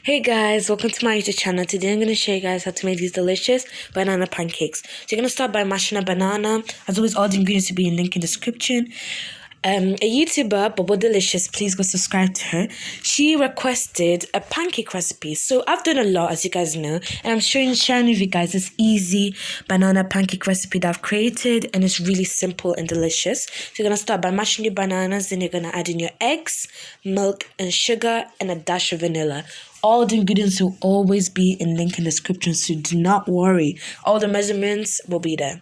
Hey guys, welcome to my YouTube channel. Today I'm going to show you guys how to make these delicious banana pancakes. So you're going to start by mashing a banana. As always, all the ingredients will be in link in the description. A YouTuber, Bobo Delicious, please go subscribe to her. She requested a pancake recipe. So I've done a lot, as you guys know, and I'm sharing with you guys this easy banana pancake recipe that I've created, and it's really simple and delicious. So you're going to start by mashing your bananas, then you're going to add in your eggs, milk, and sugar, and a dash of vanilla. All the ingredients will always be in link in the description, so do not worry. All the measurements will be there.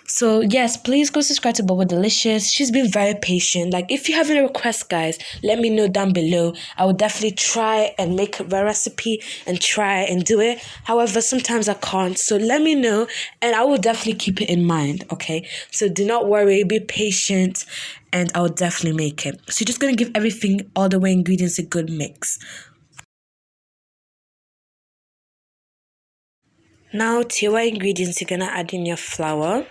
So yes, please go subscribe to Bobo Delicious. She's been very patient. Like, if you have any requests, guys, let me know down below. I will definitely try and make a recipe and try and do it. However, sometimes I can't. So let me know and I will definitely keep it in mind, okay? So do not worry, be patient, and I will definitely make it. So you're just going to give everything, all the way ingredients, a good mix. Now, to your ingredients, you're going to add in your flour.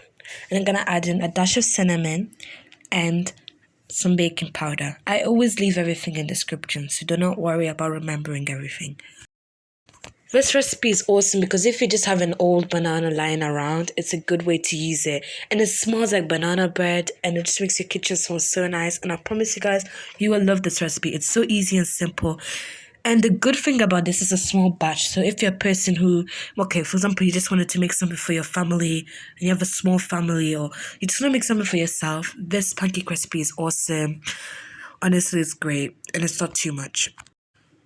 And I'm going to add in a dash of cinnamon and some baking powder. I always leave everything in the description, so do not worry about remembering everything. This recipe is awesome because if you just have an old banana lying around, it's a good way to use it. And it smells like banana bread and it just makes your kitchen smell so nice. And I promise you guys, you will love this recipe. It's so easy and simple. And the good thing about this is a small batch. So if you're a person who, okay, for example, you just wanted to make something for your family and you have a small family, or you just want to make something for yourself, this pancake recipe is awesome. Honestly, it's great and it's not too much.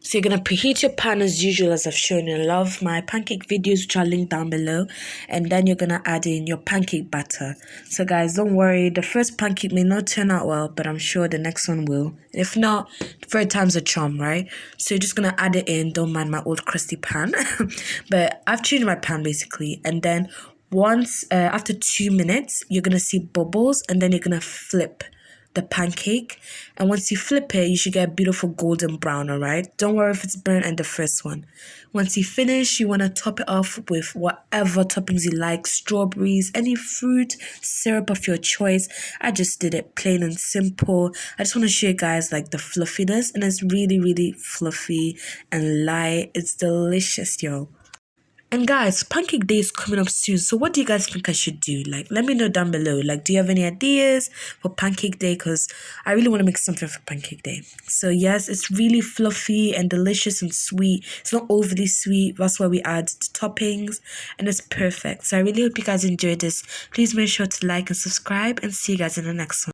So you're going to preheat your pan as usual, as I've shown you. I love my pancake videos, which I'll link down below. And then you're going to add in your pancake batter. So guys, don't worry. The first pancake may not turn out well, but I'm sure the next one will. If not, third time's a charm, right? So you're just going to add it in. Don't mind my old crusty pan. But I've changed my pan basically. And then once, after 2 minutes, you're going to see bubbles. And then you're going to flip the pancake, and once you flip it, you should get a beautiful golden brown. All right, don't worry if it's burnt in the first one. Once you finish, you want to top it off with whatever toppings you like, strawberries, any fruit, syrup of your choice. I just did it plain and simple. I just want to show you guys like the fluffiness, and it's really fluffy and light. It's delicious, yo. And guys, pancake day is coming up soon. So what do you guys think I should do? Like, let me know down below. Like, do you have any ideas for pancake day? Because I really want to make something for pancake day. So yes, it's really fluffy and delicious and sweet. It's not overly sweet. That's why we add the toppings. And it's perfect. So I really hope you guys enjoyed this. Please make sure to like and subscribe. And see you guys in the next one.